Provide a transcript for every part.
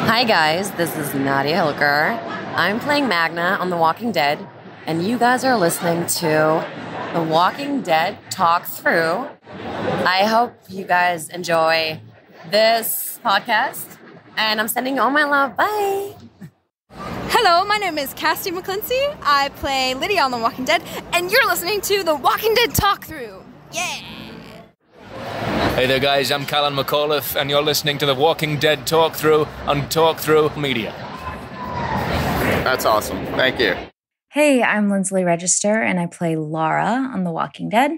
Hi guys, this is Nadia Hilker. I'm playing Magna on The Walking Dead, and you guys are listening to The Walking Dead Talk Through. I hope you guys enjoy this podcast, and I'm sending you all my love. Bye! Hello, my name is Cassie McClincy. I play Lydia on The Walking Dead, and you're listening to The Walking Dead Talk Through. Yeah! Hey there guys, I'm Callan McAuliffe and you're listening to The Walking Dead Talk Through on Talk Through Media. That's awesome. Thank you. Hey, I'm Lindsley Register and I play Lara on The Walking Dead.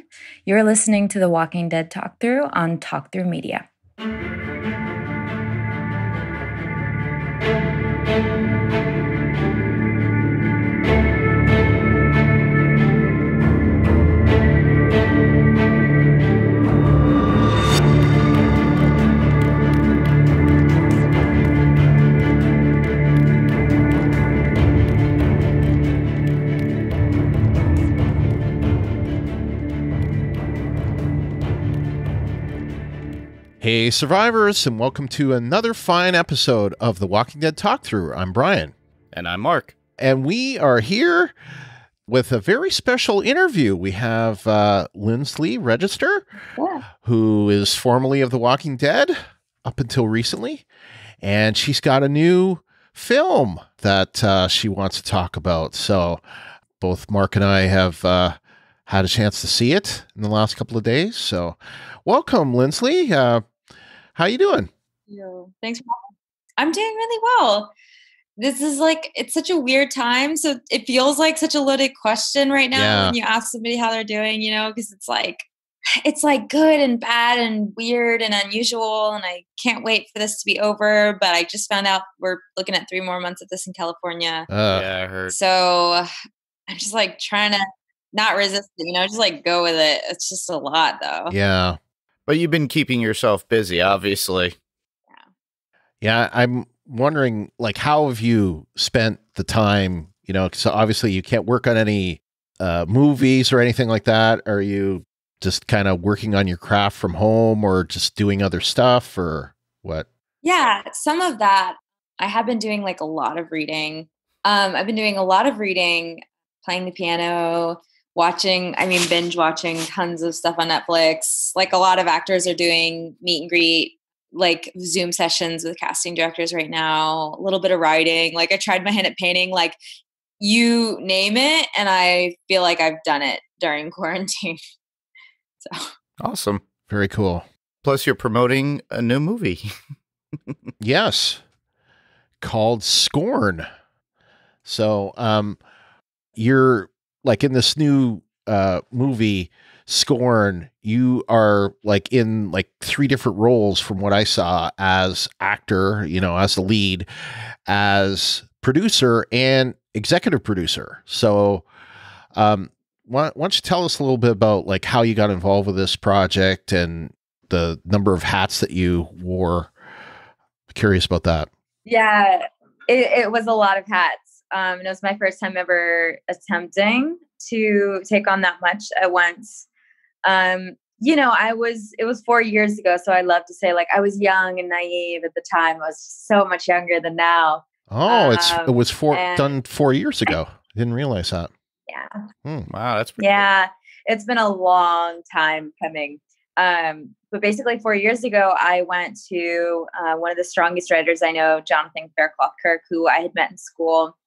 You're listening to The Walking Dead Talk Through on Talk Through Media. Hey survivors, and welcome to another fine episode of The Walking Dead Talk Through. I'm Brian. And I'm Mark. And we are here with a very special interview. We have Lindsley Register, who is formerly of The Walking Dead up until recently. And she's got a new film that she wants to talk about. So both Mark and I have had a chance to see it in the last couple of days. So welcome, Lindsley. How you doing? Thanks for having me. I'm doing really well. This is it's such a weird time. So it feels like such a loaded question right now when you ask somebody how they're doing, because it's like good and bad and weird and unusual. And I can't wait for this to be over. But I just found out we're looking at 3 more months of this in California. Yeah, I heard. So I'm just trying to not resist it, just go with it. It's just a lot though. Yeah. But you've been keeping yourself busy, obviously. Yeah, I'm wondering, how have you spent the time? So obviously you can't work on any movies or anything like that. Are you just kind of working on your craft from home or just doing other stuff or what? Yeah, some of that. I have been doing a lot of reading. I've been doing a lot of reading, playing the piano, binge watching tons of stuff on Netflix. A lot of actors are doing meet and greet, Zoom sessions with casting directors right now, a little bit of writing. I tried my hand at painting, you name it. And I feel like I've done it during quarantine. So awesome. Very cool. Plus you're promoting a new movie. Yes. Called Scorn. So, you're in this new movie Scorn, you are in 3 different roles from what I saw, as actor, as the lead, as producer and executive producer. So why don't you tell us a little bit about how you got involved with this project and the number of hats that you wore? Curious about that. Yeah, it was a lot of hats. It was my first time ever attempting to take on that much at once. It was 4 years ago. So I love to say I was young and naive at the time. I was so much younger than now. Oh, it was done 4 years ago. I didn't realize that. Yeah. Wow. That's pretty cool. It's been a long time coming. But basically 4 years ago, I went to one of the strongest writers I know, Jonathan Faircloth Kirk, who I had met in school,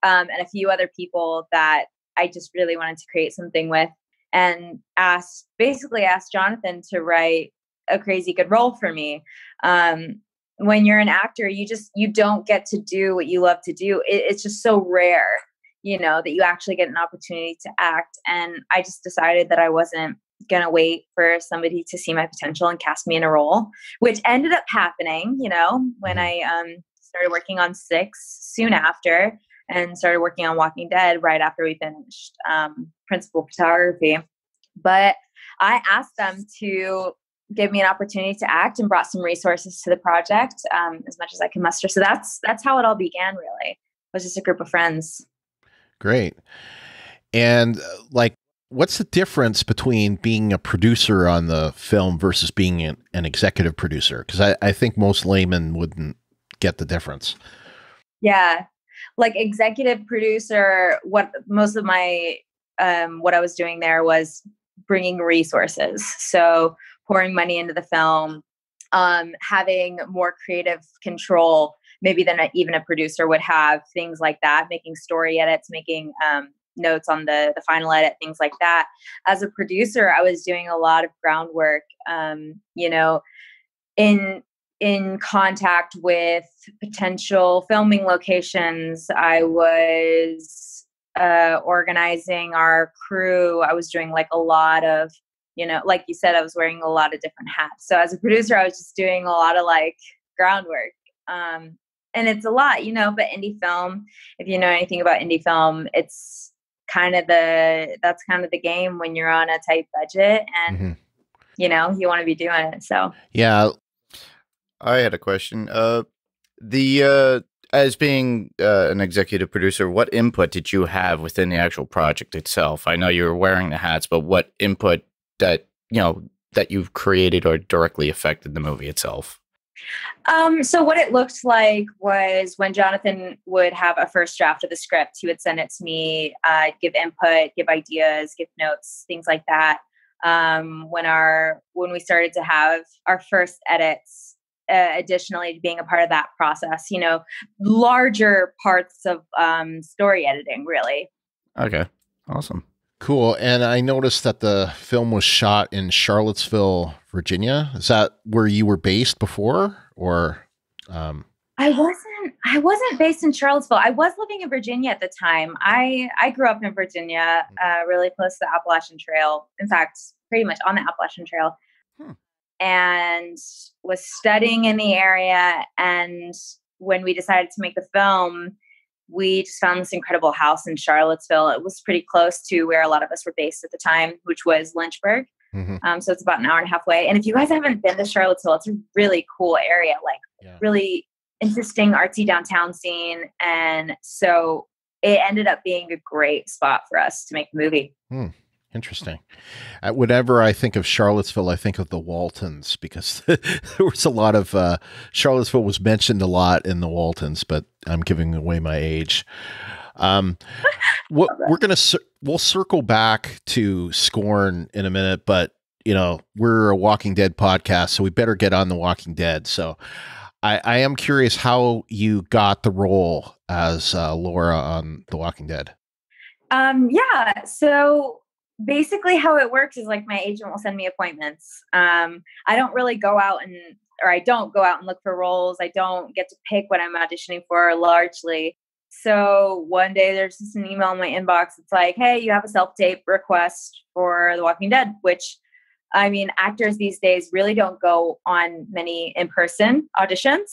and a few other people that I just really wanted to create something with, and asked Jonathan to write a crazy good role for me. When you're an actor, you don't get to do what you love to do. It's just so rare, that you actually get an opportunity to act. And I just decided that I wasn't going to wait for somebody to see my potential and cast me in a role, which ended up happening, when I started working on Six soon after, and started working on Walking Dead right after we finished principal photography. But I asked them to give me an opportunity to act and brought some resources to the project, as much as I can muster. So that's how it all began, really. It was just a group of friends. Great. And what's the difference between being a producer on the film versus being an executive producer? Because I think most laymen wouldn't get the difference. Yeah. Like executive producer, what most of my, what I was doing there was bringing resources. So pouring money into the film, having more creative control, maybe than even a producer would have, things like that, making story edits, making, notes on the final edit, things like that. As a producer, I was doing a lot of groundwork, you know, in contact with potential filming locations. I was organizing our crew. I was doing like a lot of, you know, like you said, I was wearing a lot of different hats. So as a producer, I was just doing a lot of like groundwork. And it's a lot, you know, but indie film, if you know anything about indie film, it's kind of that's kind of the game when you're on a tight budget and, you know, you want to be doing it. So, yeah. I had a question. As being an executive producer, what input did you have within the actual project itself? I know you were wearing the hats, but what input that you've created or directly affected the movie itself? So what it looked like was when Jonathan would have a first draft of the script, he would send it to me, give input, give ideas, give notes, things like that. When we started to have our first edits, additionally being a part of that process, you know, larger parts of story editing, really. Okay, awesome. Cool. And I noticed that the film was shot in Charlottesville, Virginia. Is that where you were based before, or? I wasn't based in Charlottesville. I was living in Virginia at the time. I grew up in Virginia, really close to the Appalachian Trail. In fact, pretty much on the Appalachian Trail. And was studying in the area. And when we decided to make the film, we just found this incredible house in Charlottesville. It was pretty close to where a lot of us were based at the time, which was Lynchburg. So it's about an hour and a half away. And if you guys haven't been to Charlottesville, it's a really cool area, like really interesting artsy downtown scene. And so it ended up being a great spot for us to make the movie. Interesting. Whenever I think of Charlottesville, I think of the Waltons, because there was a lot of Charlottesville was mentioned a lot in the Waltons, but I'm giving away my age. We'll circle back to Scorn in a minute, but you know, we're a Walking Dead podcast, so we better get on the Walking Dead. So I am curious how you got the role as Laura on The Walking Dead. Yeah. So basically how it works is like my agent will send me appointments. I don't go out and look for roles. I don't get to pick what I'm auditioning for largely. So one day there's just an email in my inbox. It's like, hey, you have a self-tape request for The Walking Dead, which, I mean, actors these days really don't go on many in-person auditions.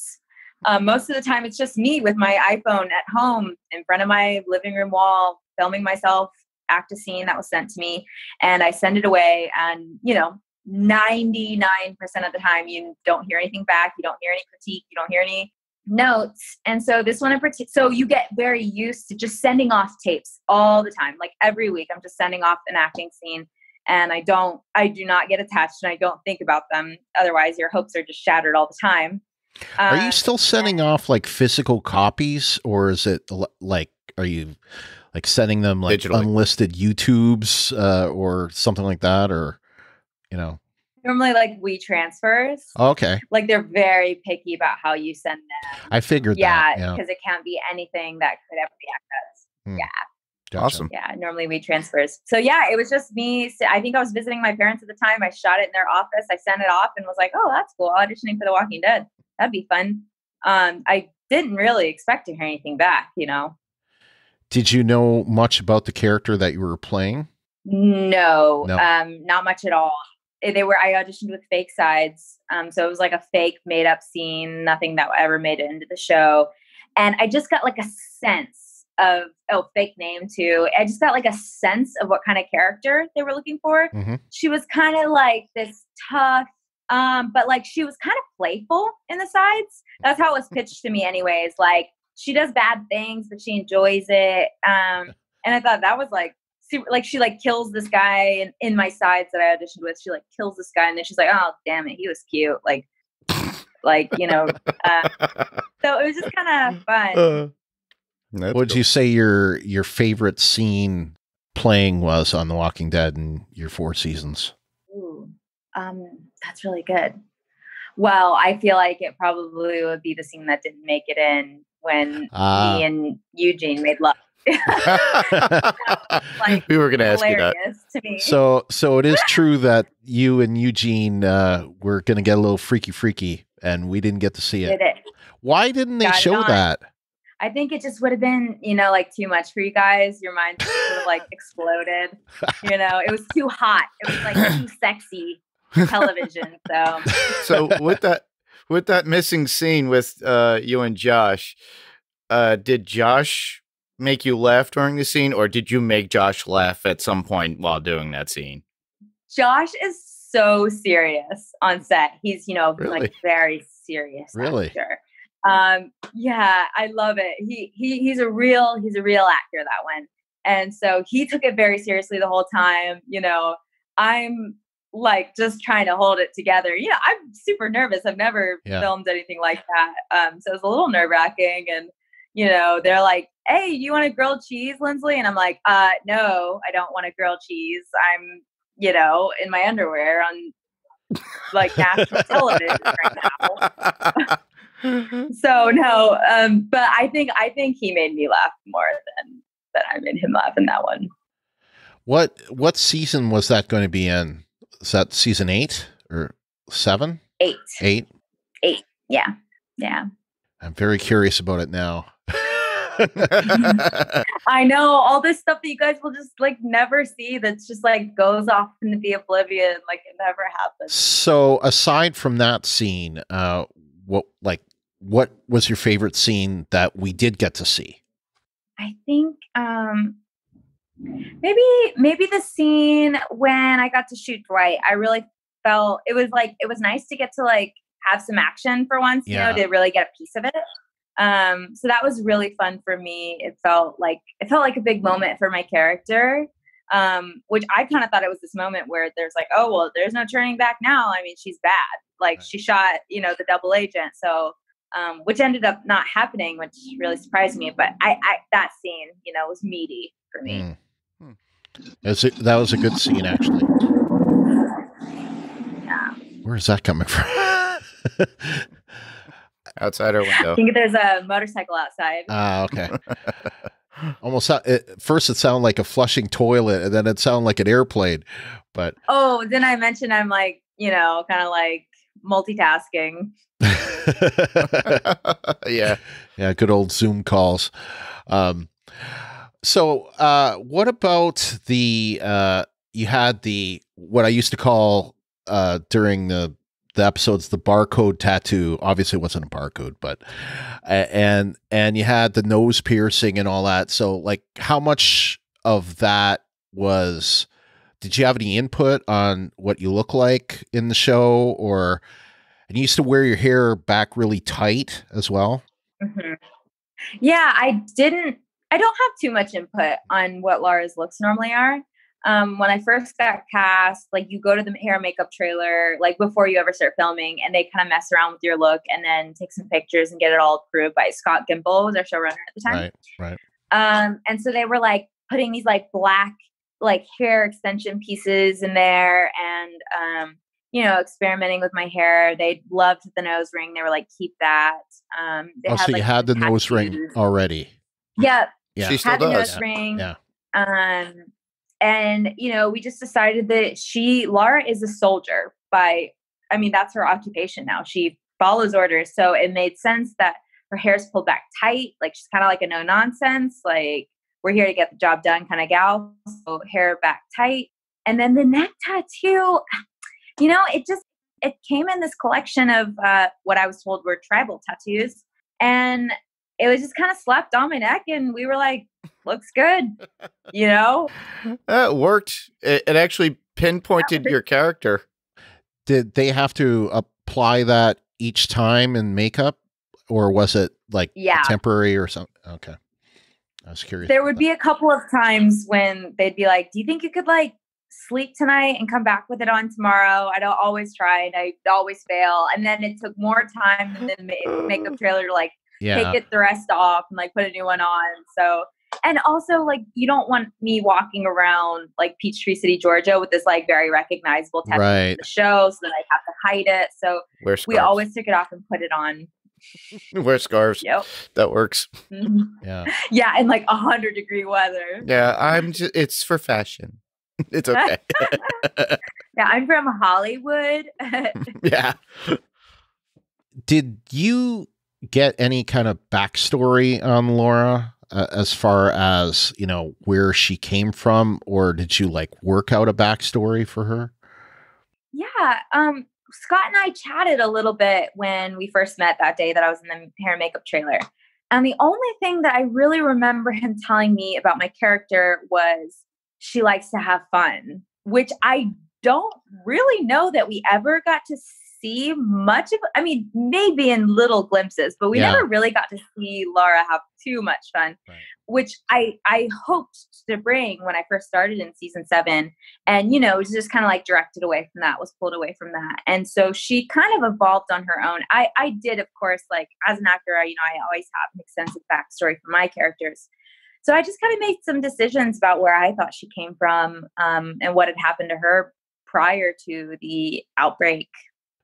Most of the time it's just me with my iPhone at home in front of my living room wall, filming myself act a scene that was sent to me, and I send it away, and 99% of the time you don't hear anything back, you don't hear any critique, you don't hear any notes. And so this one in particular, so you get very used to just sending off tapes all the time. Like every week I'm just sending off an acting scene, and I do not get attached, and I don't think about them. Otherwise your hopes are just shattered all the time. Are you still sending off like physical copies, or is it like, are you like sending them like digitally, unlisted YouTubes or something like that, or normally like WeTransfers. Okay. Like they're very picky about how you send them. I figured that. Yeah, because it can't be anything that could ever be accessed. Yeah. Gotcha. Awesome. Yeah, normally WeTransfers. So yeah, it was just me. I think I was visiting my parents at the time. I shot it in their office. I sent it off and was like, oh, that's cool. Auditioning for The Walking Dead. That'd be fun. I didn't really expect to hear anything back, Did you know much about the character that you were playing? No. Not much at all. I auditioned with fake sides. So it was like a fake made up scene, nothing that ever made it into the show. And I just got like a sense of, fake name too. I just got like a sense of what kind of character they were looking for. Mm-hmm. She was kind of like this tough, but like she was kind of playful in the sides. That's how it was pitched to me anyways. Like she does bad things, but she enjoys it. And I thought that was like, super, like she like kills this guy in my sides that I auditioned with. She like kills this guy, and then she's like, "Oh, damn it, he was cute." So it was just kind of fun. That's What would cool. you say your favorite scene playing was on The Walking Dead in your 4 seasons? Ooh, that's really good. Well, I feel like it probably would be the scene that didn't make it in when me and Eugene made love. Like, we were going to ask you that. hilarious to me. So it is true that you and Eugene were going to get a little freaky, and we didn't get to see it. Did it. Why didn't they Got it show on. that? I think it just would have been, like too much for you guys. Your minds sort of like exploded. It was too hot. It was like too sexy television. So with that missing scene with you and Josh, did Josh make you laugh during the scene, or did you make Josh laugh at some point while doing that scene? Josh is so serious on set. He's, Really? like very serious. Really? Actor. Yeah, I love it. He's a real actor, that one. And so he took it very seriously the whole time. I'm like just trying to hold it together. I'm super nervous. I've never filmed anything like that. So it's a little nerve-wracking. And, they're like, hey, you want a grilled cheese, Lindsley? And I'm like, no, I don't want a grilled cheese. I'm, in my underwear on like national television right now. So no, but I think he made me laugh more than I made him laugh in that one. What season was that going to be in? Is that season 8 or 7? 8. 8? 8. Yeah. I'm very curious about it now. I know all this stuff that you guys will just like never see. That's just like goes off into the oblivion, like it never happens. So aside from that scene, what was your favorite scene that we did get to see? I think maybe the scene when I got to shoot Dwight. I really felt it was nice to get to like have some action for once, to really get a piece of it. So that was really fun for me. It felt like a big moment for my character, which I kind of thought it was this moment where there's like, oh, well, there's no turning back now. I mean, she's bad. Like she shot, the double agent. So, which ended up not happening, which really surprised me. But I that scene, was meaty for me. That was a good scene, actually. Yeah. Where is that coming from? Outside our window. I think there's a motorcycle outside. Okay. Almost first it sounded like a flushing toilet, and then it sounded like an airplane. But then I mentioned I'm like, kind of like multitasking. Yeah, good old Zoom calls. So what about the you had what I used to call during the episodes the barcode tattoo. Obviously it wasn't a barcode, but and you had the nose piercing and all that. So like how much of that did you have any input on what you look like in the show, and you used to wear your hair back really tight as well? Mm-hmm. Yeah, I don't have too much input on what Laura's looks normally are. When I first got cast, like you go to the hair and makeup trailer, like before you ever start filming, and they kind of mess around with your look and then take some pictures and get it all approved by Scott Gimple, was our showrunner at the time. Right. And so they were like putting these like black, like hair extension pieces in there and, experimenting with my hair. They loved the nose ring. They were like, keep that. So you had the nose ring already. Yep. Yeah. She still had the does. nose ring. Yeah. And, we just decided that Laura is a soldier that's her occupation now. She follows orders. So it made sense that her hair's pulled back tight. Like she's kind of like a no nonsense, like we're here to get the job done kind of gal. So hair back tight. And then the neck tattoo, it came in this collection of what I was told were tribal tattoos. And it was just kind of slapped on my neck and we were like, looks good, It worked. It actually pinpointed your character. Did they have to apply that each time in makeup, or was it like temporary or something? Okay. I was curious. There would be a couple of times when they'd be like, do you think you could like sleep tonight and come back with it on tomorrow? I'd always try and I'd always fail. And then it took more time than the makeup trailer to like Yeah. take the rest off and like put a new one on. So, and also like you don't want me walking around like Peachtree City, Georgia with this like very recognizable tattoo Right. from the show, so that I have to hide it. So Wear we scarves. always took it off and put it on. Wear scarves. Yep. That works. Mhm. Yeah. Yeah, in like 100-degree weather. Yeah, it's for fashion. It's okay. Yeah, I'm from Hollywood. Yeah. Did you get any kind of backstory on Laura as far as, you know, where she came from, or did you like work out a backstory for her? Yeah, Scott and I chatted a little bit when we first met that day that I was in the hair and makeup trailer. And the only thing that I really remember him telling me about my character was she likes to have fun, which I don't really know that we ever got to see much of. I mean, maybe in little glimpses, but we Yeah. never really got to see Laura have too much fun, Right. which I hoped to bring when I first started in season 7. And, you know, it was just kind of like directed away from that, was pulled away from that. And so she kind of evolved on her own. I did, of course, like as an actor, I always have an extensive backstory for my characters. So I just kind of made some decisions about where I thought she came from, and what had happened to her prior to the outbreak.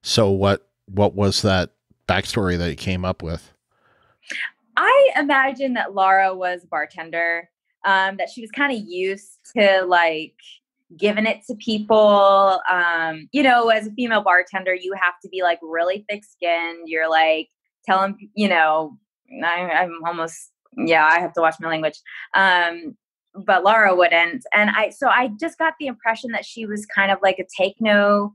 So what was that backstory that you came up with? I imagine that Laura was a bartender, that she was kind of used to like giving it to people. You know, as a female bartender, you have to be like really thick skinned. You're like telling, you know, I'm almost, yeah, I have to watch my language. But Laura wouldn't. And I just got the impression that she was kind of like a take no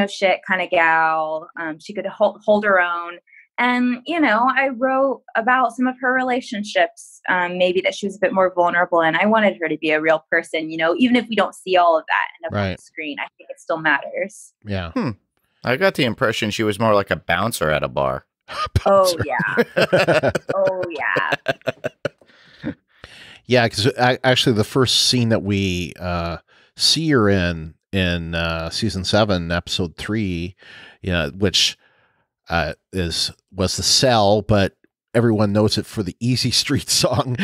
shit kind of gal. She could hold her own. And, you know, I wrote about some of her relationships, maybe that she was a bit more vulnerable. And I wanted her to be a real person, you know, even if we don't see all of that end up on Right. the screen, I think it still matters. Yeah. I got the impression she was more like a bouncer at a bar. Oh, yeah. Oh, yeah. Yeah, because actually the first scene that we see her in season 7, episode 3, you know, which was the cell, but everyone knows it for the Easy Street song.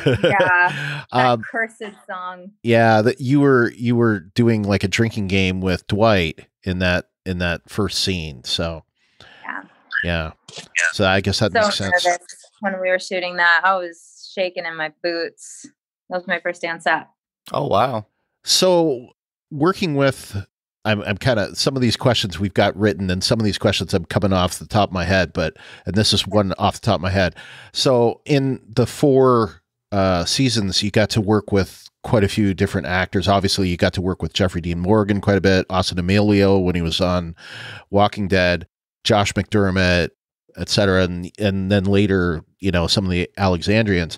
Yeah. That cursed song. Yeah, that you were doing like a drinking game with Dwight in that first scene. So yeah. So I guess that So makes sense. nervous when we were shooting that. I was shaking in my boots. That was my first day on set. Oh, wow. So working with, I'm kind of, some of these questions we've got written and some of these questions I'm coming off the top of my head, and this is one off the top of my head. So in the 4 seasons, you got to work with quite a few different actors. Obviously you got to work with Jeffrey Dean Morgan quite a bit, Austin Emilio when he was on Walking Dead, Josh McDermott, etc. And then later, you know, some of the Alexandrians.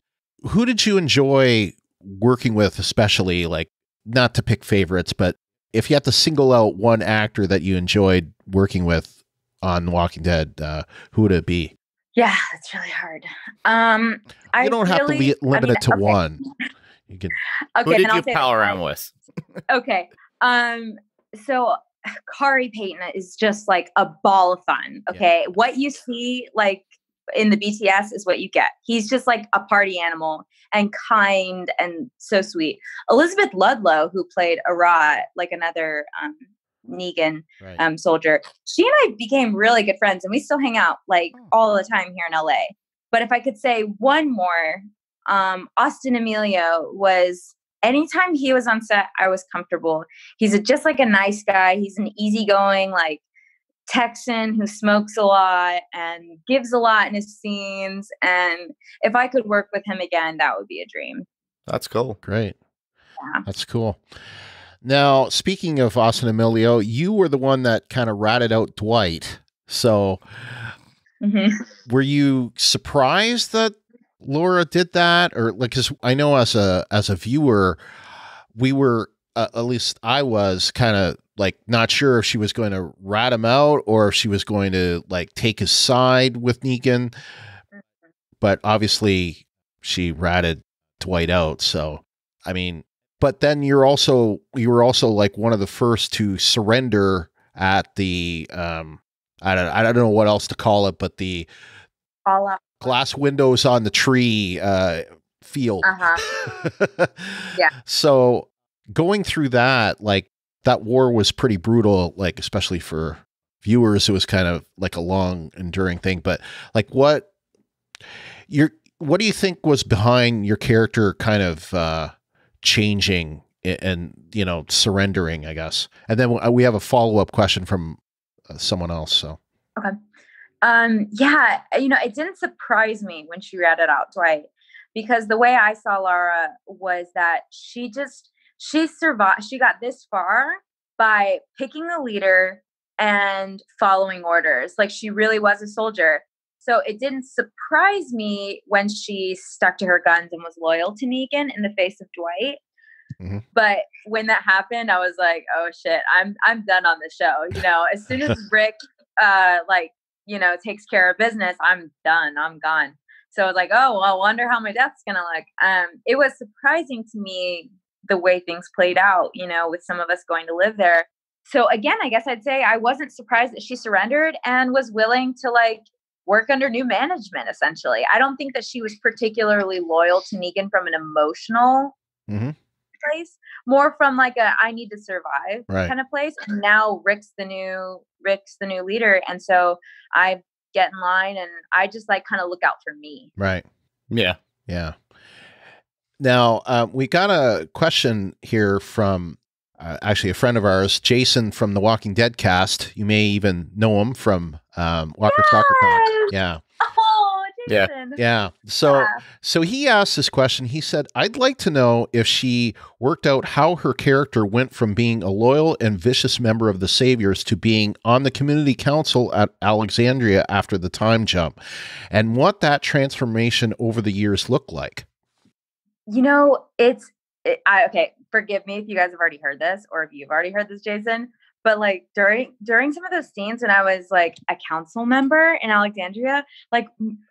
Who did you enjoy working with, especially, like, not to pick favorites, but if you had to single out one actor that you enjoyed working with on Walking Dead, who would it be? Yeah, it's really hard. You don't have to limit it to okay. one. You can. Okay, Who did then I'll you say pal this. around with? Okay. So Kari Payton is just like a ball of fun. Okay. Yeah. What you see like in the BTS is what you get. He's just like a party animal and kind and so sweet. Elizabeth Ludlow, who played Arat, like another Negan soldier, she and I became really good friends and we still hang out like all the time here in LA. But if I could say one more, Austin Emilio was, anytime he was on set, I was comfortable. He's just like a nice guy. He's an easygoing, like Texan who smokes a lot and gives a lot in his scenes. And if I could work with him again, that would be a dream. That's cool. Great. Yeah. That's cool. Now, speaking of Austin Emilio, you were the one that kind of ratted out Dwight. So were you surprised that Laura did that? Or like, cause I know as a viewer, we were, at least I was kind of like not sure if she was going to rat him out or if she was going to like take his side with Negan, but obviously she ratted Dwight out. So, I mean, but then you were also like one of the first to surrender at the, I don't know what else to call it, but the Fallout. glass windows on the tree field. Yeah. So going through that, like that war was pretty brutal, like especially for viewers, it was kind of like a long enduring thing. But like what do you think was behind your character kind of changing and, you know, surrendering, I guess? And then we have a follow-up question from someone else. So. Okay. Yeah, you know, it didn't surprise me when she read it out, Dwight, because the way I saw Lara was that she survived. She got this far by picking a leader and following orders. Like, she really was a soldier. So it didn't surprise me when she stuck to her guns and was loyal to Negan in the face of Dwight. Mm-hmm. But when that happened, I was like, oh shit, I'm done on the show. You know, as soon as Rick takes care of business, I'm done. I'm gone. So I was like, oh, well, I wonder how my death's gonna look. It was surprising to me the way things played out, you know, with some of us going to live there. So again, I guess I'd say I wasn't surprised that she surrendered and was willing to like work under new management, essentially. I don't think that she was particularly loyal to Negan from an emotional place, more from like a I need to survive kind of place. And now Rick's the new leader, and so I get in line and I just like kind of look out for me. Right. Yeah. Yeah. Now we got a question here from actually a friend of ours, Jason from the Walking Dead cast. You may even know him from Walker Stalker Con. Yeah. Oh, Jason. Yeah. So he asked this question. He said, I'd like to know if she worked out how her character went from being a loyal and vicious member of the Saviors to being on the community council at Alexandria after the time jump, and what that transformation over the years looked like. You know, okay, forgive me if you guys have already heard this, or if you've already heard this, Jason, but like during some of those scenes when I was like a council member in Alexandria, like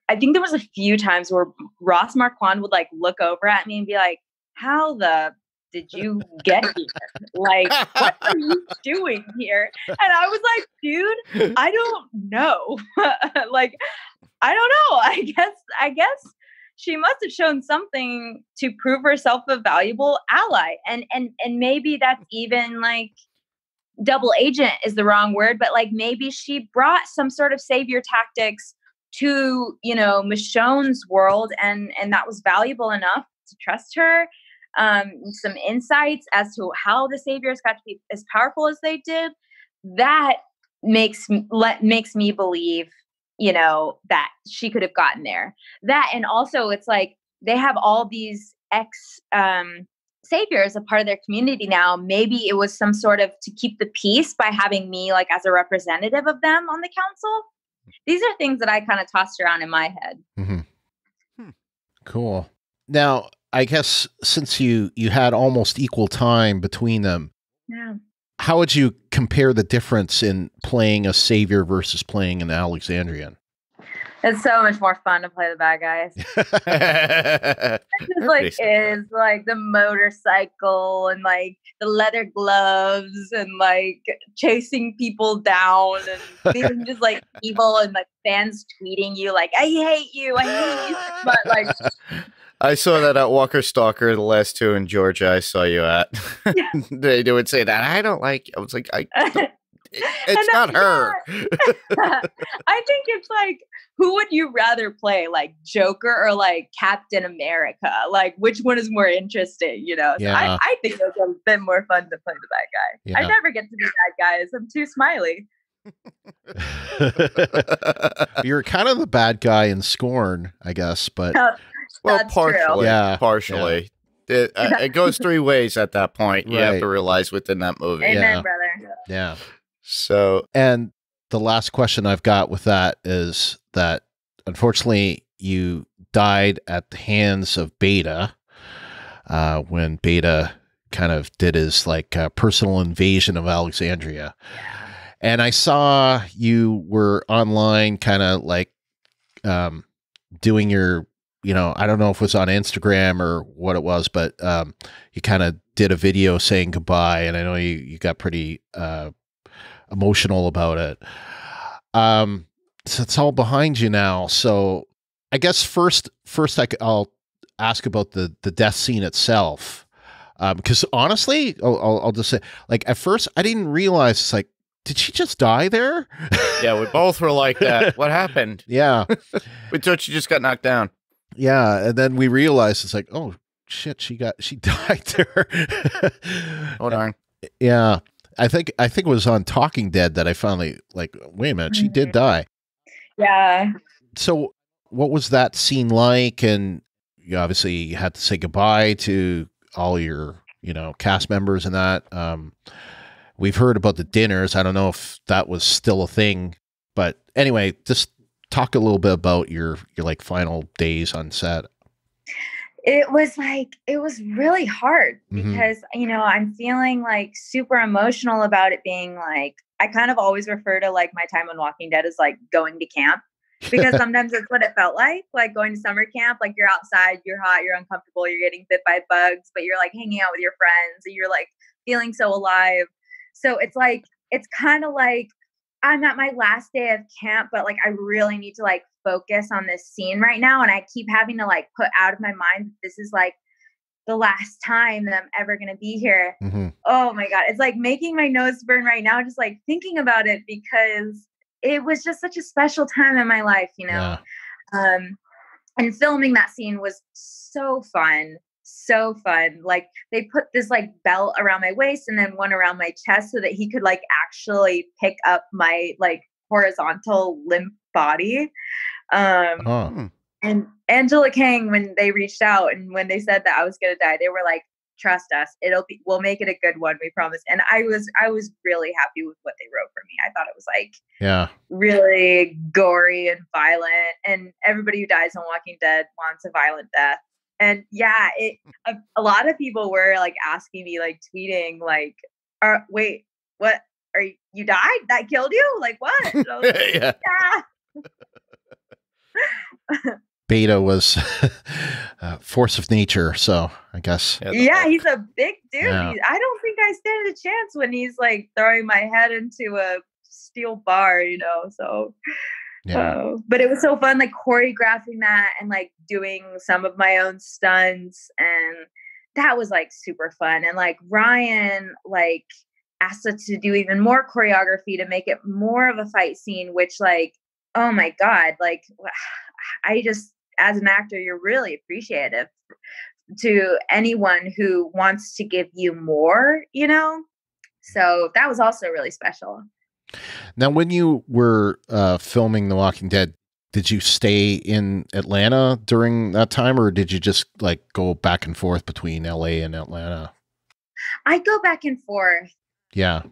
I think there was a few times where Ross Marquand would like look over at me and be like, how the did you get here? Like, what are you doing here? And I was like, dude, I don't know. Like, I don't know. I guess she must have shown something to prove herself a valuable ally. And maybe that's even like double agent is the wrong word, but like maybe she brought some sort of savior tactics to, you know, Michonne's world, and that was valuable enough to trust her. Some insights as to how the saviors got to be as powerful as they did. That makes me believe, you know, that she could have gotten there. That, and also it's like they have all these saviors a part of their community now. Maybe it was some sort of to keep the peace by having me like as a representative of them on the council. These are things that I kind of tossed around in my head. Mm-hmm. Cool. Now, I guess since you had almost equal time between them, how would you compare the difference in playing a savior versus playing an Alexandrian? It's so much more fun to play the bad guys. It's like is like the motorcycle and like the leather gloves and like chasing people down and being just like evil and like fans tweeting you like I hate you, but like I saw that at Walker Stalker, the last two in Georgia. I saw you at. They would say that I don't like. I was like, it's not her. I think it's like, who would you rather play, like Joker or like Captain America? Like, which one is more interesting? You know, so I think it's a bit more fun to play the bad guy. Yeah. I never get to be bad guys. I'm too smiley. You're kind of the bad guy in Scorn, I guess, but. Well, partially. True. Yeah, partially. Yeah. It goes three ways at that point. You have to realize within that movie. Amen, brother. Yeah. So, and the last question I've got with that is that unfortunately you died at the hands of Beta when Beta kind of did his like personal invasion of Alexandria. Yeah. And I saw you were online kind of like doing your, you know, I don't know if it was on Instagram or what it was, but you kind of did a video saying goodbye, and I know you got pretty emotional about it. it's all behind you now. So I guess first I'll ask about the death scene itself. Because honestly, I'll just say, like, at first I didn't realize, it's like, did she just die there? Yeah, we both were like that. What happened? Yeah. We thought she just got knocked down. Yeah. And then we realized, it's like, oh shit, she died there. Oh darn. Yeah. I think it was on Talking Dead that I finally, like, wait a minute, she did die. Yeah. So what was that scene like? And you obviously had to say goodbye to all your, cast members and that. We've heard about the dinners. I don't know if that was still a thing, but anyway, just talk a little bit about your like final days on set. It was really hard because, I'm feeling like super emotional about it being like, I kind of always refer to like my time on Walking Dead as like going to camp, because sometimes it's what it felt like going to summer camp. Like you're outside, you're hot, you're uncomfortable, you're getting bit by bugs, but you're like hanging out with your friends and you're like feeling so alive. So it's kind of like I'm at my last day of camp, but like I really need to like focus on this scene right now. And I keep having to like put out of my mind, this is like the last time that I'm ever going to be here. Mm-hmm. Oh my God. It's like making my nose burn right now, just like thinking about it, because it was just such a special time in my life, Yeah. And filming that scene was so fun. So fun. Like they put this like belt around my waist and then one around my chest so that he could like actually pick up my like horizontal limp body. And Angela Kang, when they reached out and when they said that I was gonna die, they were like, trust us, we'll make it a good one, we promise. And I was really happy with what they wrote for me. I thought it was like really gory and violent, and everybody who dies on Walking Dead wants a violent death. And yeah, a lot of people were like asking me, like tweeting, like, wait, what? You died? That killed you? Like what? And I was like, yeah. Beta was a force of nature, so I guess. Yeah, he's a big dude. Yeah. I don't think I stand a chance when he's like throwing my head into a steel bar, so. Yeah. But it was so fun, like choreographing that and like doing some of my own stunts, and that was like super fun. And like Ryan like asked us to do even more choreography to make it more of a fight scene, which like, oh my God, like I just, as an actor, you're really appreciative to anyone who wants to give you more, so that was also really special. Now, when you were filming The Walking Dead, did you stay in Atlanta during that time, or did you just like go back and forth between LA and Atlanta? I go back and forth. Yeah.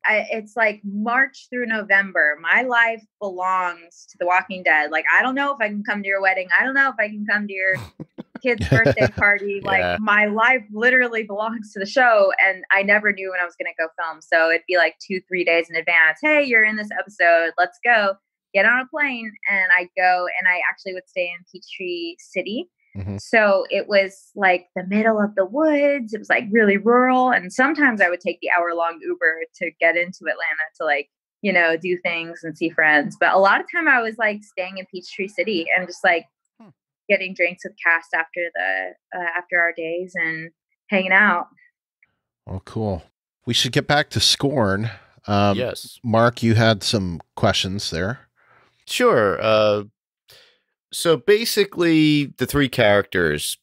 It's like March through November. My life belongs to The Walking Dead. Like, I don't know if I can come to your wedding. I don't know if I can come to your kid's birthday party. Like my life literally belongs to the show. And I never knew when I was going to go film. So it'd be like 2-3 days in advance. Hey, you're in this episode. Let's go. Get on a plane. And I go, and I actually would stay in Peachtree City. Mm-hmm. So it was like the middle of the woods. It was like really rural. And sometimes I would take the hour-long Uber to get into Atlanta to like, do things and see friends. But a lot of time I was like staying in Peachtree City and just like getting drinks with cast after our days and hanging out. Oh, cool. We should get back to Scorn. Yes. Mark, you had some questions there. Sure. So basically, the three characters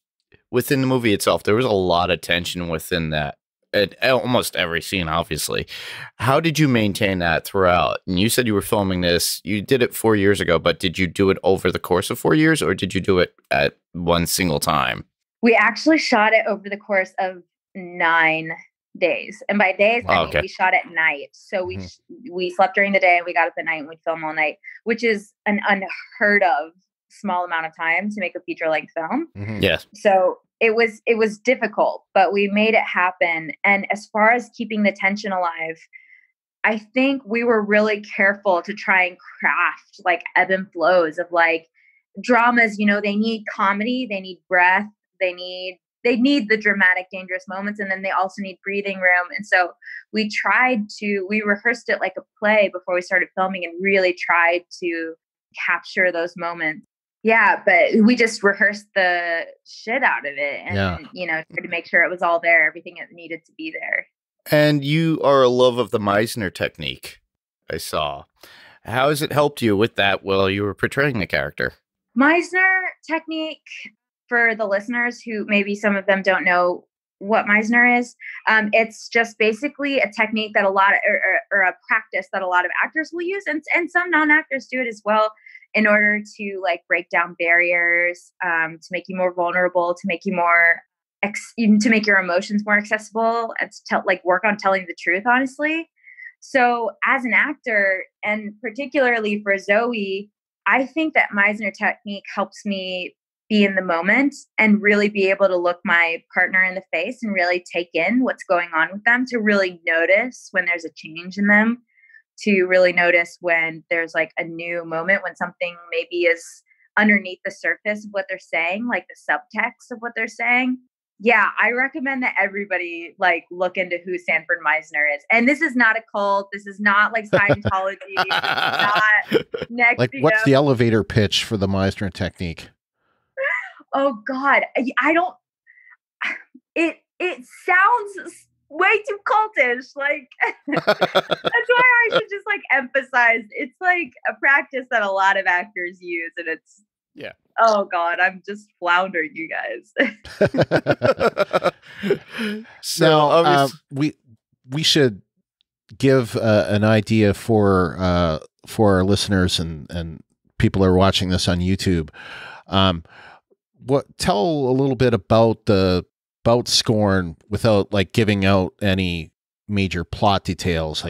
within the movie itself, there was a lot of tension within that. At almost every scene, obviously. How did you maintain that throughout? And you said you were filming this. You did it 4 years ago, but did you do it over the course of 4 years, or did you do it at one single time? We actually shot it over the course of 9 days. And by days, I mean we shot at night. So we slept during the day and we got up at night and we'd film all night, which is an unheard of small amount of time to make a feature-length film. Mm-hmm. Yes. So it was difficult, but we made it happen. And as far as keeping the tension alive, I think we were really careful to try and craft like ebb and flows of like dramas. They need comedy, they need breath, they need the dramatic, dangerous moments, and then they also need breathing room. And so we rehearsed it like a play before we started filming and really tried to capture those moments. Yeah, but we just rehearsed the shit out of it and, tried to make sure it was all there, everything that needed to be there. And you are a love of the Meisner technique, I saw. How has it helped you with that while you were portraying the character? Meisner technique, for the listeners who maybe some of them don't know what Meisner is, it's just basically a technique that or a practice that a lot of actors will use, and some non-actors do it as well, in order to like break down barriers, to make you more vulnerable, to make you more to make your emotions more accessible, and to work on telling the truth, honestly. So as an actor, and particularly for Zoe, I think that Meisner technique helps me be in the moment and really be able to look my partner in the face and really take in what's going on with them, to really notice when there's a change in them, to really notice when there's like a new moment, when something maybe is underneath the surface of what they're saying, like the subtext of what they're saying. Yeah, I recommend that everybody look into who Sanford Meisner is. And this is not a cult. This is not like Scientology. This is not next. What's the elevator pitch for the Meisner technique? Oh God, I don't. It sounds way too cultish. That's why I should just emphasize it's like a practice that a lot of actors use, and it's. Yeah. Oh God, I'm just floundering, you guys. So we should give an idea for our listeners and people who are watching this on YouTube. Tell a little bit about Scorn without giving out any major plot details,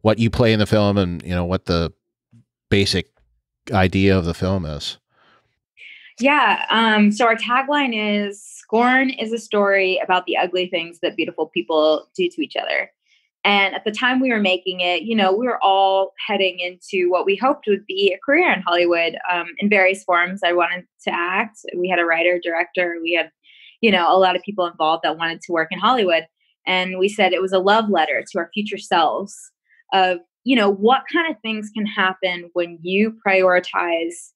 what you play in the film and what the basic idea of the film is. Yeah. So our tagline is Scorn is a story about the ugly things that beautiful people do to each other. And at the time we were making it, we were all heading into what we hoped would be a career in Hollywood, in various forms. I wanted to act. We had a writer, director. We had, a lot of people involved that wanted to work in Hollywood. And we said it was a love letter to our future selves of, what kind of things can happen when you prioritize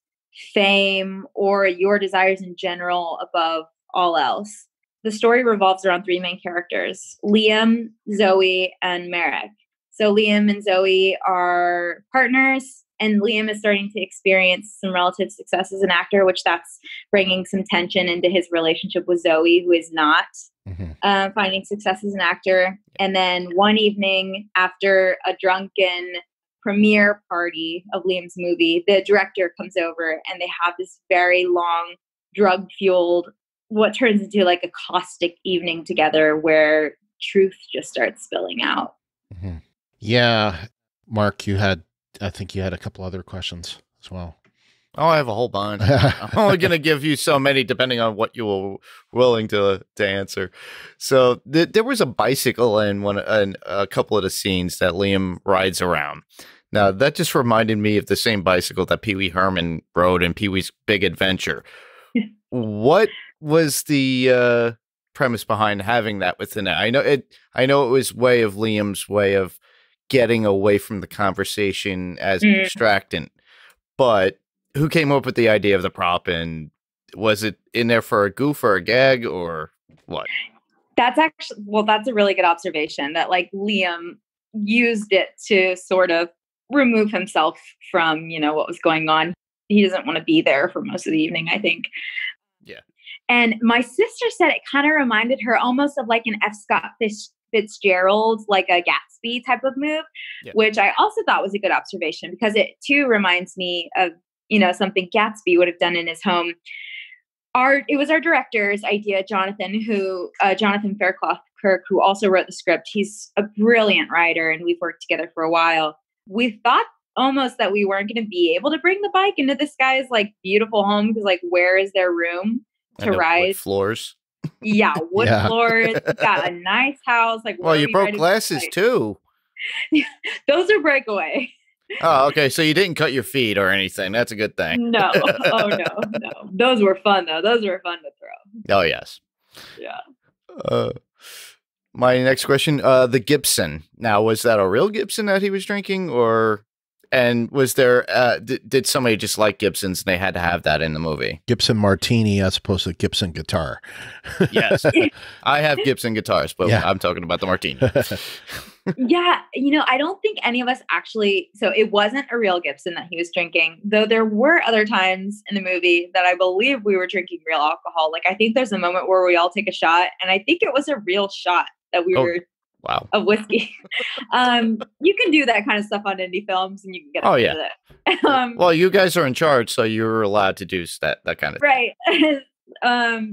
fame or your desires in general above all else. The story revolves around three main characters, Liam, Zoe, and Merrick. So Liam and Zoe are partners, and Liam is starting to experience some relative success as an actor, which that's bringing some tension into his relationship with Zoe, who is not finding success as an actor. And then one evening after a drunken premiere party of Liam's movie, the director comes over and they have this very long drug-fueled, what turns into a caustic evening together where truth just starts spilling out. Mm-hmm. Yeah. Mark, I think you had a couple other questions as well. Oh, I have a whole bunch. I'm only going to give you so many depending on what you were willing to answer. So there was a bicycle in a couple of the scenes that Liam rides around. Now, that just reminded me of the same bicycle that Pee Wee Herman rode in Pee-wee's Big Adventure. What was the premise behind having that within it? I know it was Liam's way of getting away from the conversation as distractant, but who came up with the idea of the prop, and was it in there for a goof or a gag or what? That's a really good observation that Liam used it to sort of remove himself from, what was going on. He doesn't want to be there for most of the evening, I think. Yeah. And my sister said it kind of reminded her almost of an F. Scott Fitzgerald, a Gatsby type of move, which I also thought was a good observation because it too reminds me of, something Gatsby would have done in his home. It was our director's idea, Jonathan Faircloth Kirk, who also wrote the script. He's a brilliant writer and we've worked together for a while. We thought almost that we weren't going to be able to bring the bike into this guy's beautiful home because where is their room to ride? Wood floors. Yeah, wood floors. Got a nice house. Well, you broke glasses too. Those are breakaway. Oh, okay. So you didn't cut your feet or anything. That's a good thing. No. Oh, no. Those were fun, though. Those were fun to throw. Oh, yes. Yeah. My next question, the Gibson. Now, was that a real Gibson that he was drinking, or And was there, did somebody just like Gibson's and they had to have that in the movie? Gibson Martini as opposed to Gibson guitar. Yes. I have Gibson guitars, but Yeah. I'm talking about the Martini. Yeah, I don't think any of us actually, so it wasn't a real Gibson that he was drinking, though there were other times in the movie that I believe we were drinking real alcohol. Like, I think there's a moment where we all take a shot, and I think it was a real shot that we were Wow. of whiskey. You can do that kind of stuff on indie films, and you can get away with it. Well, you guys are in charge, so you're allowed to do that kind of thing. Right.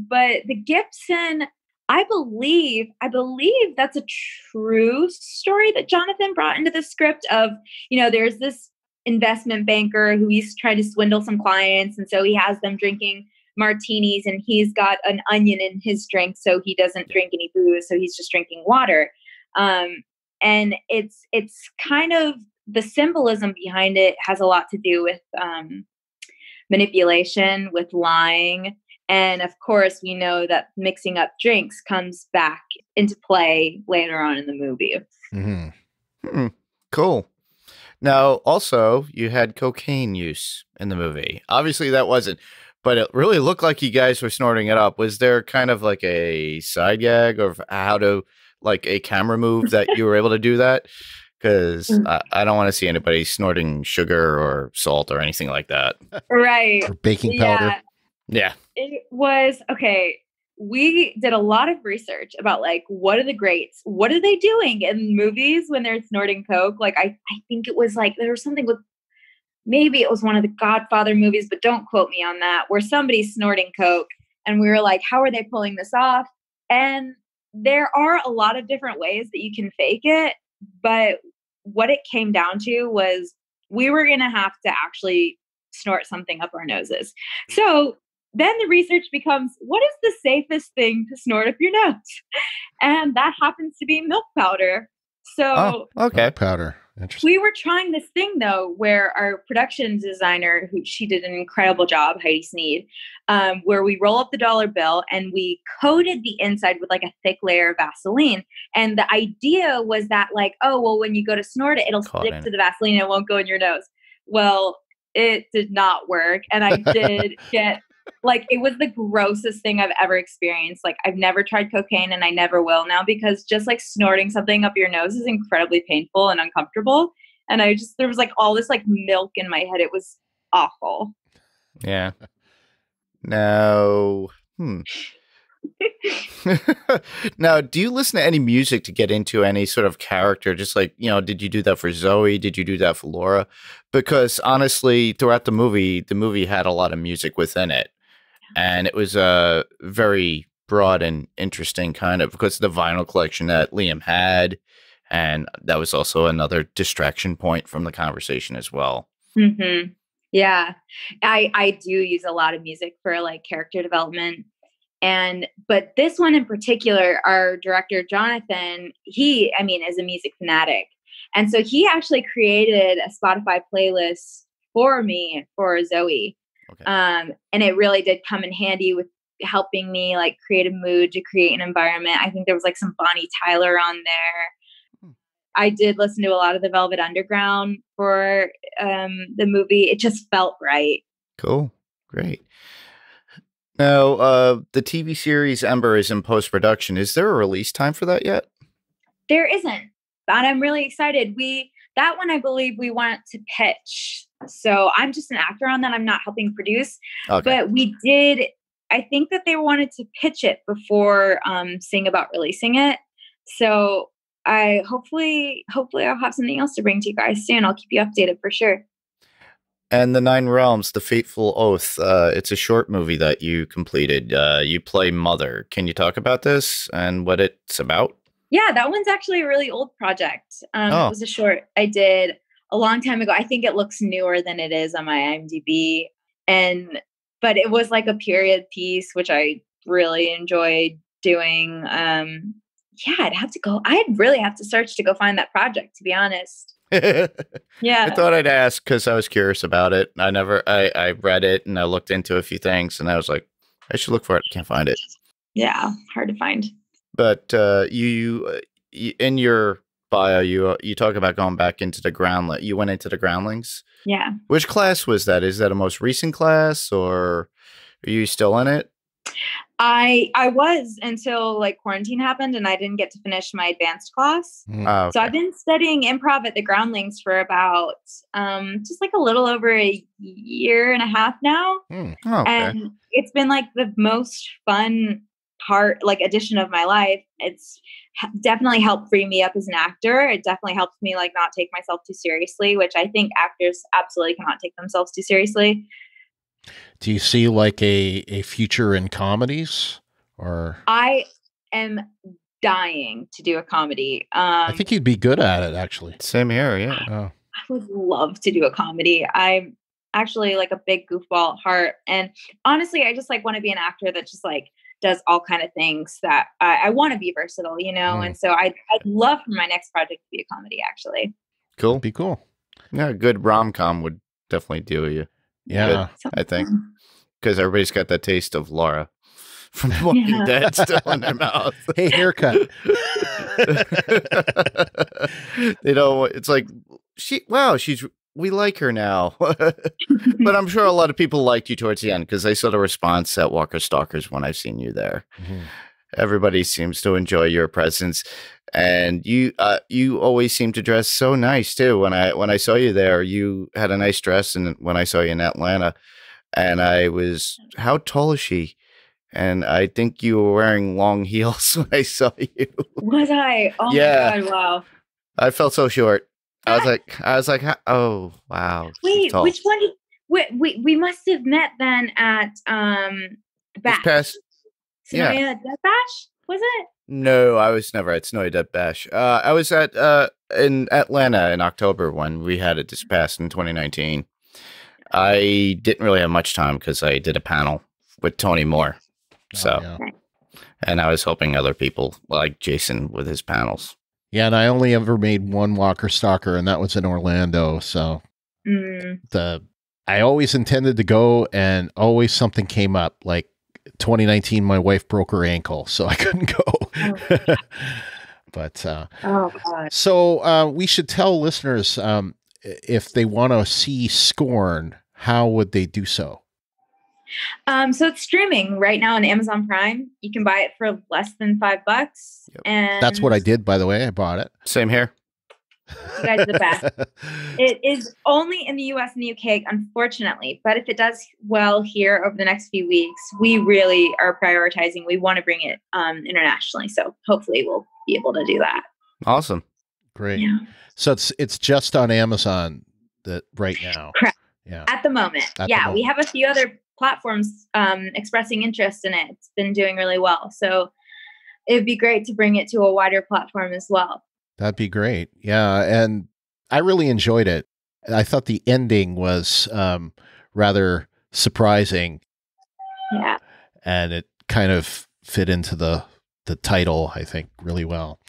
But the Gibson, I believe that's a true story that Jonathan brought into the script of, there's this investment banker who he's trying to swindle some clients. And so he has them drinking martinis and he's got an onion in his drink. So he doesn't drink any booze. So he's just drinking water. And it's kind of, the symbolism behind it has a lot to do with manipulation, with lying. And of course, we know that mixing up drinks comes back into play later on in the movie. Mm-hmm. Cool. Now, also, you had cocaine use in the movie. Obviously, that wasn't, but it really looked like you guys were snorting it up. Was there kind of like a side gag or how to, like a camera move that you were able to do that? Because I don't want to see anybody snorting sugar or salt or anything like that. Right. Or baking powder. Yeah. It was, okay, we did a lot of research about like, what are the greats? What are they doing in movies when they're snorting coke? Like, I think it was like, there was something with, maybe it was one of the Godfather movies, but don't quote me on that, where somebody's snorting coke. And we were like, how are they pulling this off? And there are a lot of different ways that you can fake it. But what it came down to was we were going to have to actually snort something up our noses. So then the research becomes, what is the safest thing to snort up your nose? And that happens to be milk powder. So okay. Milk powder. Interesting. we were trying this thing though, where our production designer, she did an incredible job, Heidi Sneed, where we roll up the dollar bill and we coated the inside with like a thick layer of Vaseline. And the idea was that like, oh, well, when you go to snort it, it'll stick to the Vaseline and it won't go in your nose. Well, it did not work. And I did get like, it was the grossest thing I've ever experienced. Like, I've never tried cocaine and I never will now, because just like snorting something up your nose is incredibly painful and uncomfortable. And there was like all this like milk in my head. It was awful. Yeah. Now, Now, do you listen to any music to get into any sort of character? Just like, did you do that for Zoe? Did you do that for Laura? Because honestly, throughout the movie had a lot of music within it. And it was a very broad and interesting kind of, because of the vinyl collection that Liam had. And that was also another distraction point from the conversation as well. Mm-hmm. Yeah. I do use a lot of music for like character development. But this one in particular, our director, Jonathan, is a music fanatic. And so he actually created a Spotify playlist for me and for Zoe. Okay. And it really did come in handy with helping me like create a mood, to create an environment. I think there was like some Bonnie Tyler on there. I did listen to a lot of the Velvet Underground for the movie. It just felt right. Cool. Great. Now, the TV series Ember is in post-production. Is there a release time for that yet? There isn't, but I'm really excited. That one, I believe we want to pitch. So I'm just an actor on that. I'm not helping produce, but I think that they wanted to pitch it before seeing about releasing it. So I hopefully I'll have something else to bring to you guys soon. I'll keep you updated for sure. And The Nine Realms, The Fateful Oath. It's a short movie that you completed. You play Mother. Can you talk about this and what it's about? Yeah, that one's actually a really old project. It was a short I did a long time ago. I think it looks newer than it is on my IMDb. But it was like a period piece, which I really enjoyed doing. I'd really have to search to go find that project, to be honest. Yeah. I thought I'd ask because I was curious about it. I read it and I looked into a few things and I was like, I should look for it. I can't find it. Yeah, hard to find. But you in your bio, you talk about going back into the groundling. You went into the groundlings. Yeah. Which class was that? Is that a most recent class, or are you still in it? I was until like quarantine happened and I didn't get to finish my advanced class. Oh, So okay. I've been studying improv at the Groundlings for about just like a little over a year and a half now. Oh, okay. And it's been like the most fun part, like addition of my life. It's definitely helped free me up as an actor. It definitely helps me like not take myself too seriously, which I think actors absolutely cannot take themselves too seriously. Do you see like a future in comedies, or I am dying to do a comedy. I think you'd be good at it actually. Same here, yeah. Oh, I would love to do a comedy. I'm actually like a big goofball at heart. And honestly, I just like want to be an actor that just like does all kind of things that I want to be versatile, you know? Mm. And so I'd love for my next project to be a comedy, actually. Cool. that'd be cool. Yeah, a good rom-com would definitely do you. Yeah. Sounds I think. fun. Because everybody's got that taste of Laura from The Walking Yeah. Dead still in their mouth. Hey, haircut. You know, it's like we like her now. But I'm sure a lot of people liked you towards the end because I saw the response at Walker Stalkers when I've seen you there. Mhm. Everybody seems to enjoy your presence, and you always seem to dress so nice too. When I saw you there, you had a nice dress, and when I saw you in Atlanta, and how tall is she? And I think you were wearing long heels when I saw you. Was I? Oh Yeah. my God, wow. I felt so short. I was like, oh wow. she's Wait, tall. which one? We must have met then at This Bash. past- yeah. Sonoya Death Bash, was it? No, I was never at Snowy Dead Bash. I was at in Atlanta in October when we had it this past in 2019. I didn't really have much time because I did a panel with Tony Moore. So, Oh, yeah. and I was helping other people like Jason with his panels. Yeah, and I only ever made one Walker Stalker, and that was in Orlando. So Mm. I always intended to go, and always something came up. Like 2019, my wife broke her ankle, so I couldn't go. But Oh God. so we should tell listeners if they want to see Scorn, how would they do so? So it's streaming right now on Amazon Prime. You can buy it for less than $5. Yep. And That's what I did, by the way. I bought it. Same here. You guys are the best. It is only in the US and the UK, unfortunately. But if it does well here over the next few weeks, we really are prioritizing. We want to bring it internationally. So hopefully we'll be able to do that. Awesome. Great. Yeah. So it's just on Amazon right now. Correct. Yeah. At the moment. At the Yeah. moment. We have a few other platforms expressing interest in it. It's been doing really well. So it'd be great to bring it to a wider platform as well. That'd be great. Yeah. And I really enjoyed it. I thought the ending was rather surprising, Yeah. and it kind of fit into the title, I think, really well.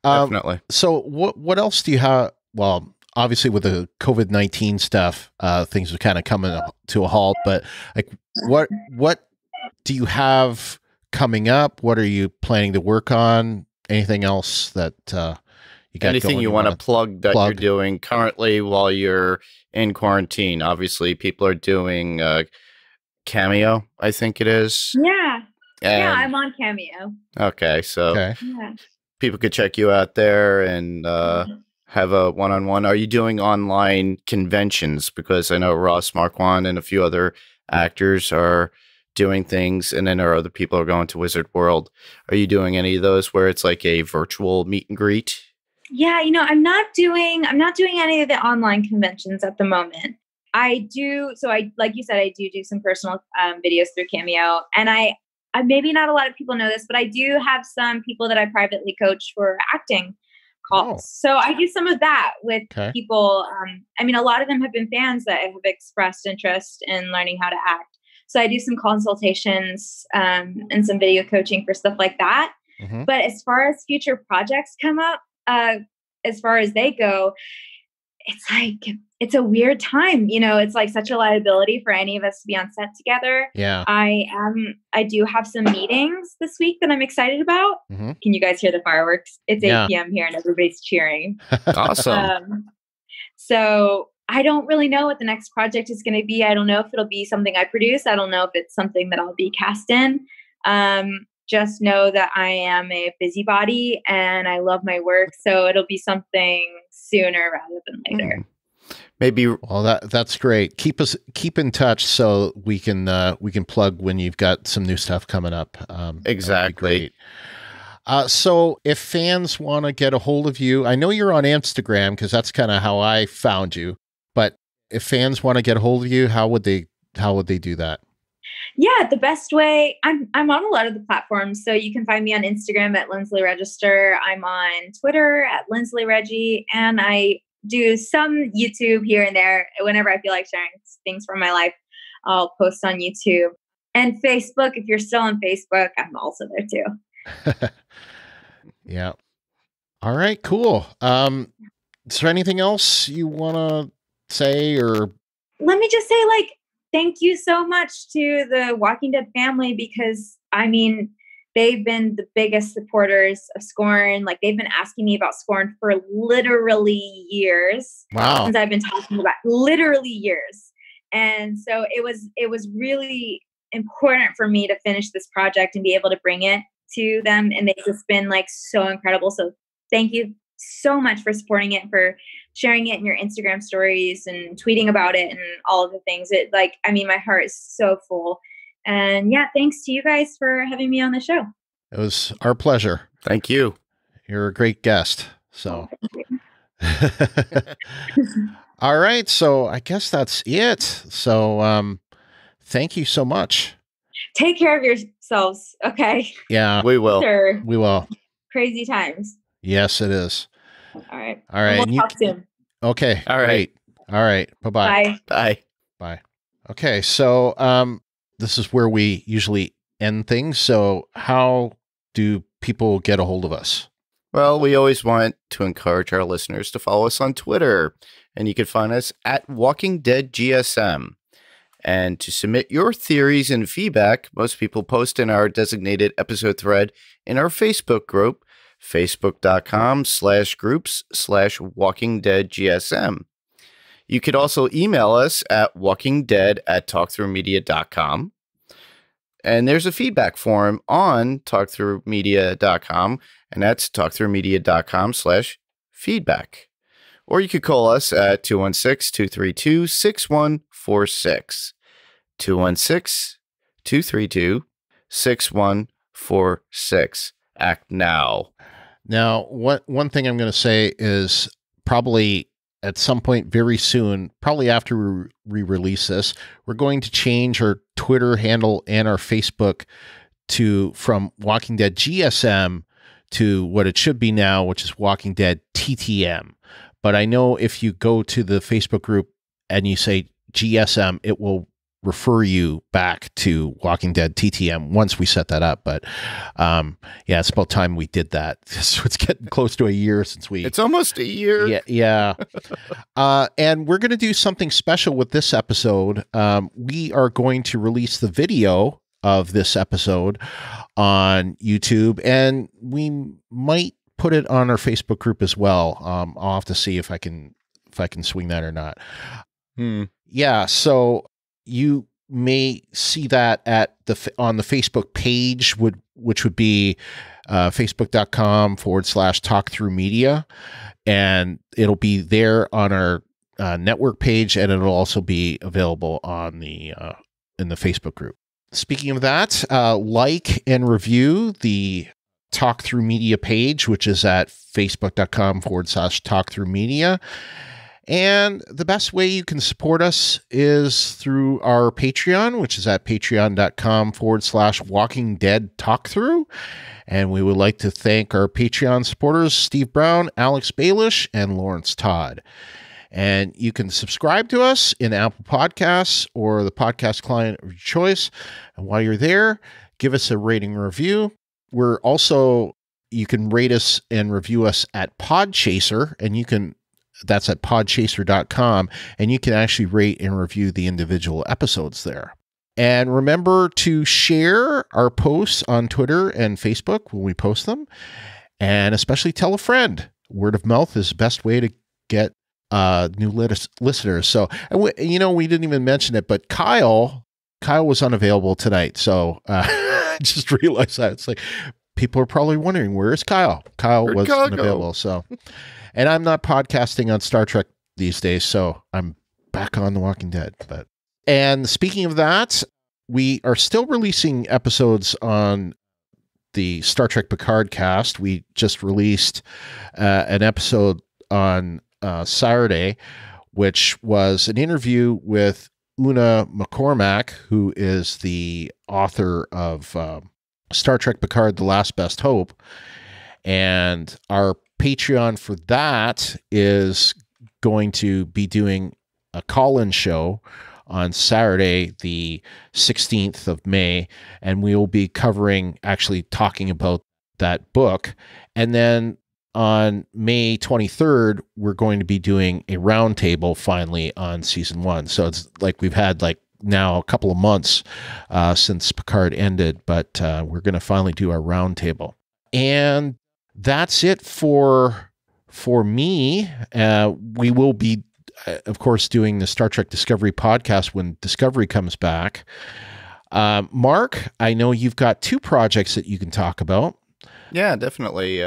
Definitely. So what else do you have? Well, obviously with the COVID-19 stuff, things are kind of coming to a halt, but like what do you have coming up? What are you planning to work on? Anything else that you got Anything going you want to plug that you're plug? doing currently while you're in quarantine? Obviously, people are doing Cameo, I think it is. Yeah. Yeah. And- I'm on Cameo. okay, so Okay. Yeah. people could check you out there and have a one-on-one. Are you doing online conventions? Because I know Ross Marquand and a few other actors are doing things, and then there are other people who are going to Wizard World. Are you doing any of those where it's like a virtual meet and greet? Yeah, I'm not doing any of the online conventions at the moment. I do, so I, like you said, I do some personal videos through Cameo, and I maybe not a lot of people know this, but I do have some people that I privately coach for acting calls. Oh. So I do some of that with Okay. people. A lot of them have been fans that have expressed interest in learning how to act. So I do some consultations and some video coaching for stuff like that. Mhm. But as far as future projects come up, as far as they go, it's like it's a weird time. You know, it's like such a liability for any of us to be on set together. Yeah. I do have some meetings this week that I'm excited about. Mm-hmm. Can you guys hear the fireworks? It's 8 Yeah. p.m. here and everybody's cheering. Awesome. So I don't really know what the next project is going to be. I don't know if it'll be something I produce. I don't know if it's something that I'll be cast in. Just know that I am a busybody and I love my work. So it'll be something sooner rather than later. Maybe. Well, that's great. Keep in touch so we can plug when you've got some new stuff coming up. Exactly. So if fans want to get a hold of you, I know you're on Instagram because that's kind of how I found you. But if fans want to get a hold of you, how would they do that? Yeah, the best way, I'm on a lot of the platforms. So you can find me on Instagram at Lindsley Register. I'm on Twitter at Lindsley Reggie, and I do some YouTube here and there. Whenever I feel like sharing things from my life, I'll post on YouTube. And Facebook, if you're still on Facebook, I'm also there too. Yeah. All right, cool. Is there anything else you want to say, or? Let me just say, like, thank you so much to the Walking Dead family, because I mean, they've been the biggest supporters of Scorn. Like, they've been asking me about Scorn for literally years. Wow. Since I've been talking about literally years. And so it was really important for me to finish this project and be able to bring it to them. And they've just been like so incredible. So thank you so much for supporting it, for sharing it in your Instagram stories and tweeting about it and all of the things. It, like, I mean, my heart is so full. And yeah, thanks to you guys for having me on the show. It was our pleasure. Thank you. You're a great guest. So, all right. So I guess that's it. So, thank you so much. Take care of yourselves. Okay. Yeah, We will. Sure. we will. Crazy times. Yes, it is. All right. All right. We'll talk soon. Okay. All right. Great. All right. Bye-bye. Bye. Bye. Bye. Okay. So, this is where we usually end things. So how do people get a hold of us? Well, we always want to encourage our listeners to follow us on Twitter, and you can find us at Walking Dead GSM. And to submit your theories and feedback, most people post in our designated episode thread in our Facebook group, facebook.com/groups/WalkingDeadGSM. You could also email us at walkingdead@talkthroughmedia.com. And there's a feedback form on talkthroughmedia.com, and that's talkthroughmedia.com/feedback. Or you could call us at 216-232-6146. 216-232-6146. Act now. Now, one thing I'm going to say is probably at some point very soon, probably after we release this, we're going to change our Twitter handle and our Facebook from Walking Dead GSM to what it should be now, which is Walking Dead TTM. But I know if you go to the Facebook group and you say GSM, it will refer you back to Walking Dead TTM once we set that up. But yeah, it's about time we did that. So it's getting close to a year since we... It's almost a year. Yeah. And we're going to do something special with this episode. We are going to release the video of this episode on YouTube, and we might put it on our Facebook group as well. I'll have to see if I can swing that or not. Yeah, so you may see that on the Facebook page, which would be facebook.com/talkthroughmedia, and it'll be there on our network page, and it'll also be available on in the Facebook group. Speaking of that, like and review the Talk Through Media page, which is at facebook.com/talkthroughmedia. And the best way you can support us is through our Patreon, which is at patreon.com/Walking Dead Talkthrough. And we would like to thank our Patreon supporters, Steve Brown, Alex Baelish, and Lawrence Todd. And you can subscribe to us in Apple Podcasts or the podcast client of your choice. And while you're there, give us a rating and review. You can rate us and review us at Podchaser, and you can That's at podchaser.com, and you can actually rate and review the individual episodes there. And remember to share our posts on Twitter and Facebook when we post them, and especially tell a friend. Word of mouth is the best way to get new listeners. So, we didn't even mention it, but Kyle was unavailable tonight. So I just realized that. It's like, people are probably wondering, where is Kyle? Kyle was unavailable. So, and I'm not podcasting on Star Trek these days, so I'm back on The Walking Dead. And speaking of that, we are still releasing episodes on the Star Trek Picard cast. We just released an episode on Saturday, which was an interview with Una McCormack, who is the author of Star Trek Picard, The Last Best Hope. And our Patreon for that is going to be doing a call-in show on Saturday, the 16th of May, and we will be actually talking about that book. And then on May 23rd, we're going to be doing a roundtable finally on season 1. So it's like we've had now a couple of months since Picard ended, but we're going to finally do our roundtable. And that's it for me. We will be, of course, doing the Star Trek Discovery podcast when Discovery comes back. Mark, I know you've got 2 projects that you can talk about. Yeah, definitely.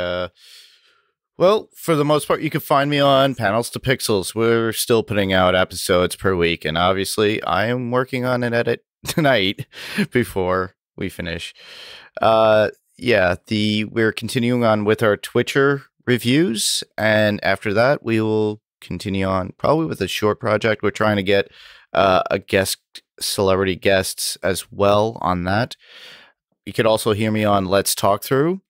Well, for the most part, you can find me on Panels to Pixels. We're still putting out episodes per week, and obviously I am working on an edit tonight before we finish. We're continuing on with our Twitcher reviews, and after that, we will continue on probably with a short project. We're trying to get celebrity guests as well on that. You could also hear me on Let's Talk Through.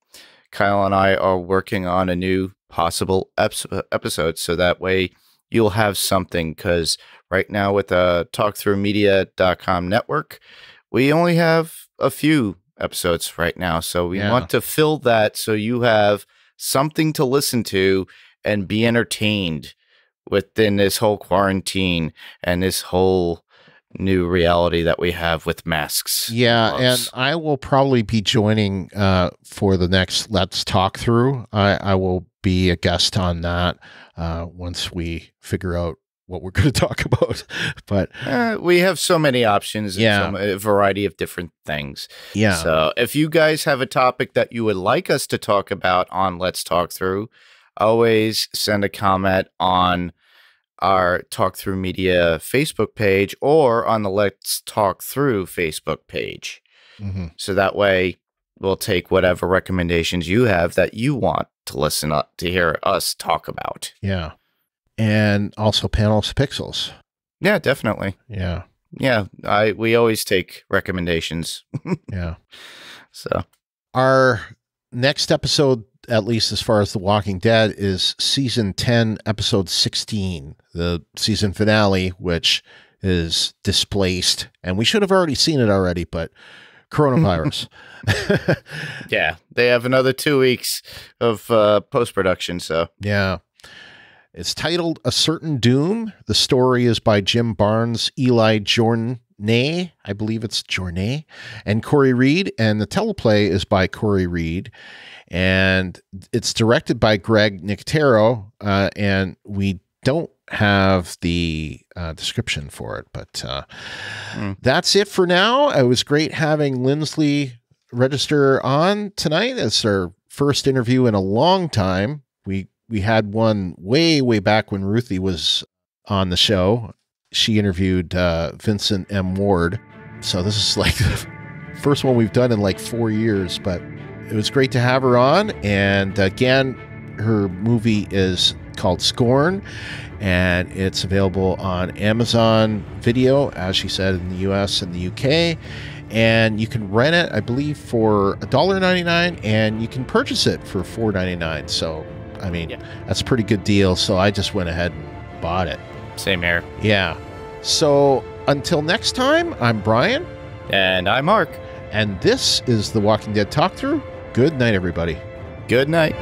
Kyle and I are working on a new possible episode, so that way you'll have something, because right now with the talkthroughmedia.com network, we only have a few episodes right now, so we want to fill that so you have something to listen to and be entertained within this whole quarantine and this whole new reality that we have with masks. Yeah, and I will probably be joining for the next Let's Talk Through. I will be a guest on that once we figure out what we're going to talk about. But we have so many options and a variety of different things. Yeah. So if you guys have a topic that you would like us to talk about on Let's Talk Through, always send a comment on our Talk Through Media Facebook page or on the Let's Talk Through Facebook page. Mm-hmm. So that way we'll take whatever recommendations you have that you want to listen up to hear us talk about. Yeah. And also Panels Pixels. Yeah, definitely. Yeah. Yeah. We always take recommendations. Yeah. So our next episode, at least as far as The Walking Dead, is season 10, episode 16, the season finale, which is Displaced. And we should have already seen it already, but coronavirus. Yeah, they have another 2 weeks of post-production, so. Yeah. It's titled A Certain Doom. The story is by Jim Barnes, Eli Journay, I believe it's Journay, and Corey Reed, and the teleplay is by Corey Reed. And it's directed by Greg Nicotero, and we don't have the description for it, but that's it for now. It was great having Lindsley Register on tonight. It's our first interview in a long time. We had one way back when Ruthie was on the show. She interviewed Vincent M. Ward. So this is like the first one we've done in like 4 years, but it was great to have her on. And again, her movie is called Scorn, and it's available on Amazon Video, as she said, in the US and the UK. And you can rent it, I believe, for $1.99, and you can purchase it for $4.99. So, I mean, that's a pretty good deal. So I just went ahead and bought it. Same here. Yeah. So until next time, I'm Brian. And I'm Mark. And this is the Walking Dead Talk Through. Good night, everybody. Good night.